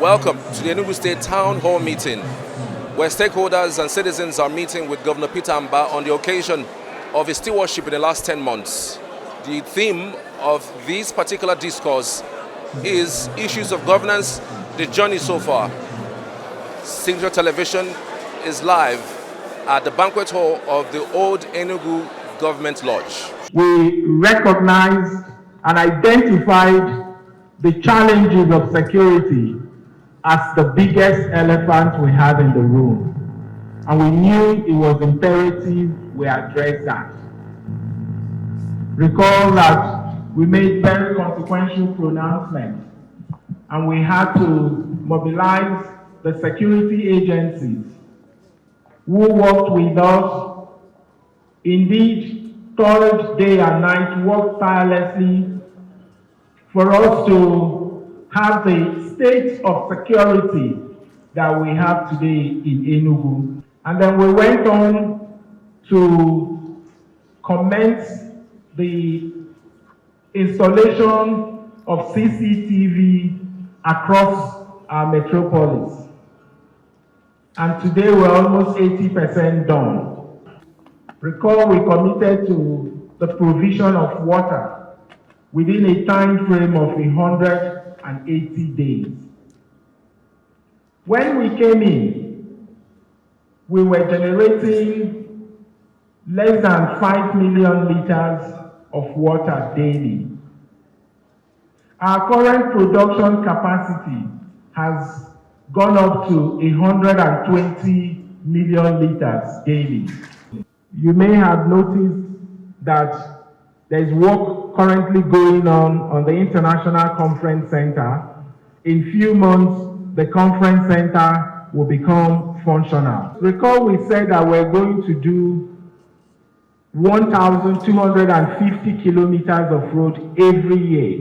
Welcome to the Enugu State Town Hall meeting, where stakeholders and citizens are meeting with Governor Peter Amba on the occasion of his stewardship in the last 10 months. The theme of this particular discourse is issues of governance, the journey so far. Signature Television is live at the banquet hall of the old Enugu Government Lodge. We recognized and identified the challenges of security as the biggest elephant we had in the room. And we knew it was imperative we address that. Recall that we made very consequential pronouncements and we had to mobilize the security agencies who worked with us, indeed, toiled day and night, worked tirelessly for us to have the state of security that we have today in Enugu. And then we went on to commence the installation of CCTV across our metropolis. And today we're almost 80% done. Recall we committed to the provision of water within a time frame of 180 days. When we came in, we were generating less than 5 million liters of water daily. Our current production capacity has gone up to 120 million liters daily. You may have noticed that there's work currently going on the International Conference Center. In few months, the conference center will become functional. Recall we said that we're going to do 1,250 kilometers of road every year,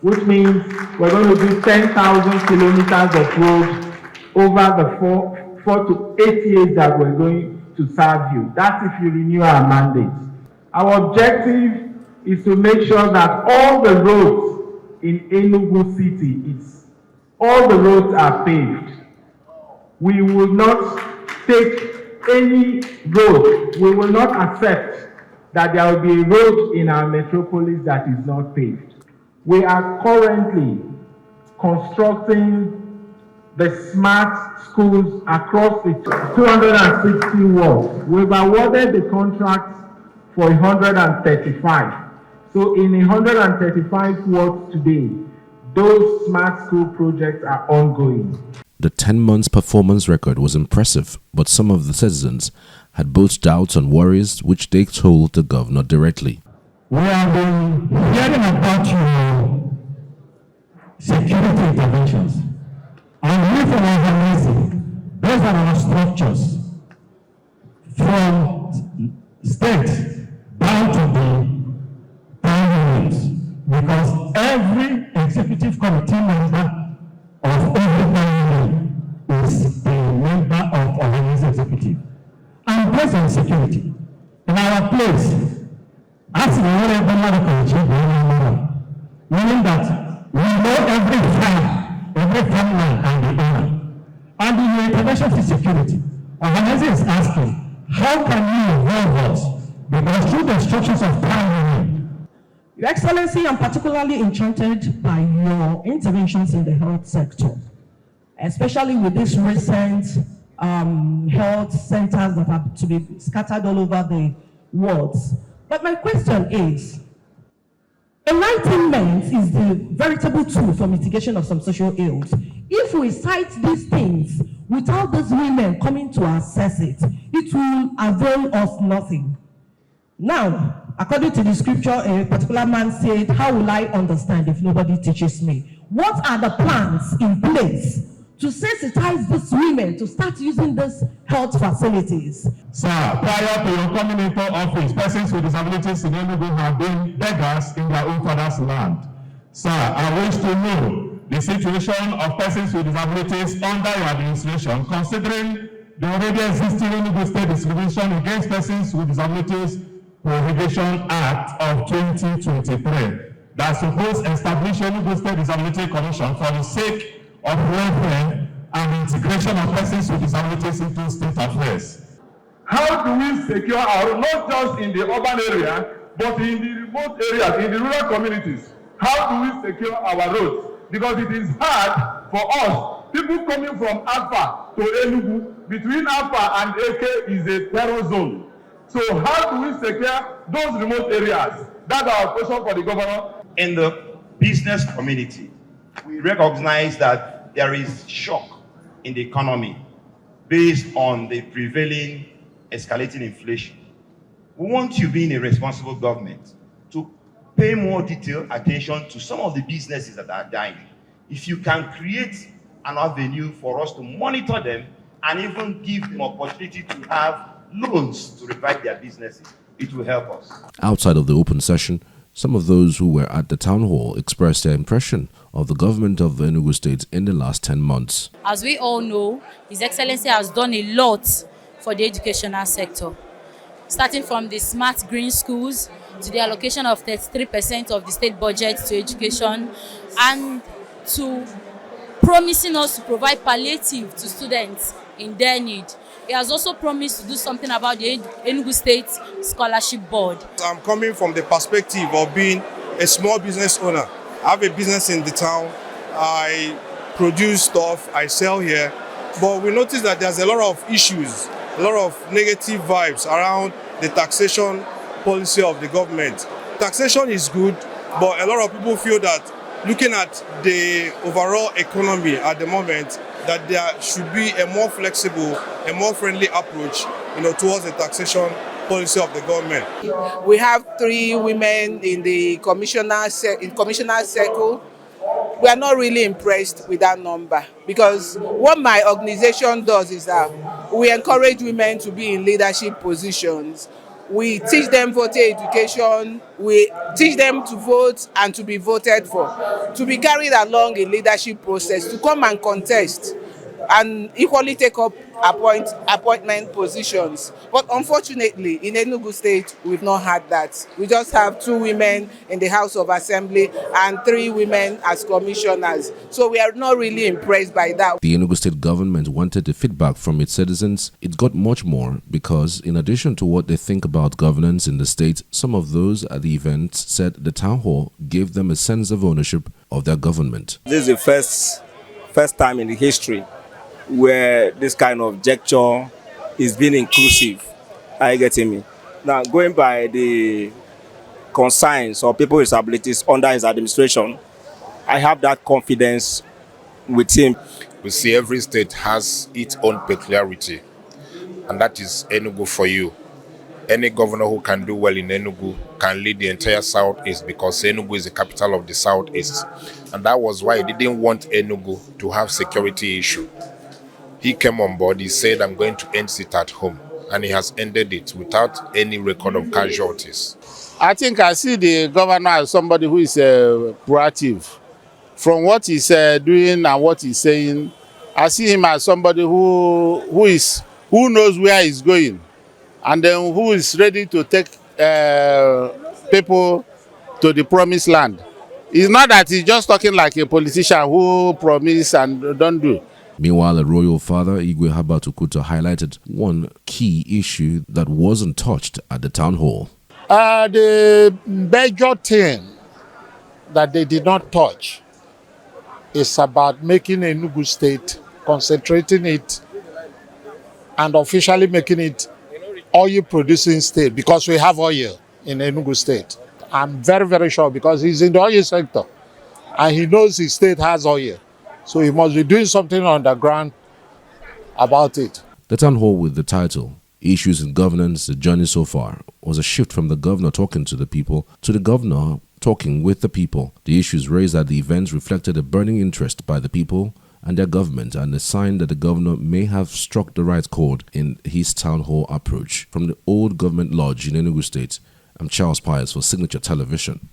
which means we're going to do 10,000 kilometers of road over the 4 to 8 years that we're going to serve you. That's if you renew our mandate. Our objective is to make sure that all the roads in Enugu City, all the roads are paved. We will not take any road, we will not accept that there will be a road in our metropolis that is not paved. We are currently constructing the smart schools across the 260 wards. We've awarded the contracts for 135. So in 135 wards today, those smart school projects are ongoing. The 10 months performance record was impressive, but some of the citizens had both doubts and worries, which they told the governor directly. We have been hearing about your security interventions, and we from organizing based on our structures from state down to the because every executive committee member of every family is a member of organizing executive. And based on security, in our place, as meaning that we know every family and the owner. And in the intervention for security, organizing is asking, how can you involve us? Because through the instructions of primary, Your Excellency, I'm particularly enchanted by your interventions in the health sector, especially with these recent health centers that have to be scattered all over the world. But my question is, enlightenment is the veritable tool for mitigation of some social ills. If we cite these things without these women coming to assess it, it will avail us nothing. Now, according to the scripture, a particular man said, how will I understand if nobody teaches me? What are the plans in place to sensitize these women to start using these health facilities? Sir, prior to your coming into office, persons with disabilities in Enugu have been beggars in their own father's land. Sir, I wish to know the situation of persons with disabilities under your administration, considering the already existing Enugu State Discrimination Against Persons with Disabilities Prohibition Act of 2023 that supposed establish Enugu State Disability Commission for the sake of welfare and integration of persons with disabilities into state affairs. How do we secure our roads, not just in the urban area, but in the remote areas, in the rural communities? How do we secure our roads? Because it is hard for us, people coming from Alpha to Enugu, between Alpha and AK is a terror zone. So how do we secure those remote areas? That's our question for the governor. In the business community, we recognize that there is shock in the economy based on the prevailing escalating inflation. We want you, being a responsible government, to pay more detailed attention to some of the businesses that are dying. If you can create an avenue for us to monitor them and even give them opportunity to have loans to revive their businesses, it will help us. Outside of the open session, some of those who were at the town hall expressed their impression of the government of the Enugu State in the last 10 months. As we all know, His Excellency has done a lot for the educational sector, starting from the smart green schools to the allocation of 33% of the state budget to education, and to promising us to provide palliative to students in their need. He has also promised to do something about the Enugu State Scholarship Board. I'm coming from the perspective of being a small business owner. I have a business in the town. I produce stuff, I sell here, but we notice that there's a lot of issues, a lot of negative vibes around the taxation policy of the government. Taxation is good, but a lot of people feel that looking at the overall economy at the moment, that there should be a more flexible, a more friendly approach, towards the taxation policy of the government. We have 3 women in the commissioner circle. We are not really impressed with that number, because what my organization does is that we encourage women to be in leadership positions. We teach them voter education, we teach them to vote and to be voted for, to be carried along in leadership process, to come and contest and equally take up appointment positions. But unfortunately, in Enugu State, we've not had that. We just have 2 women in the House of Assembly and 3 women as commissioners. So we are not really impressed by that. The Enugu State government wanted the feedback from its citizens. It got much more because, in addition to what they think about governance in the state, some of those at the event said the town hall gave them a sense of ownership of their government. This is the first time in the history where this kind of gesture is being inclusive. Are you getting me? Now, going by the concerns of people with disabilities under his administration, I have that confidence with him. We see every state has its own peculiarity, and that is Enugu for you. Any governor who can do well in Enugu can lead the entire Southeast, because Enugu is the capital of the Southeast. And that was why he didn't want Enugu to have security issue. He came on board, he said, I'm going to end it at home. And he has ended it without any record of casualties. I think I see the governor as somebody who is proactive. From what he's doing and what he's saying, I see him as somebody who knows where he's going, and then who is ready to take people to the promised land. It's not that he's just talking like a politician who promise and don't do. Meanwhile, the royal father, Igwe Habatukuta, highlighted one key issue that wasn't touched at the town hall. The major thing that they did not touch is about making Enugu State, concentrating it, and officially making it oil producing state, because we have oil in Enugu State. I'm very, very sure, because he's in the oil sector and he knows his state has oil. So he must be doing something on the ground about it. The town hall with the title, Issues in Governance, The Journey So Far, was a shift from the governor talking to the people to the governor talking with the people. The issues raised at the event reflected a burning interest by the people and their government, and a sign that the governor may have struck the right chord in his town hall approach. From the old government lodge in Enugu State, I'm Charles Pius for Signature Television.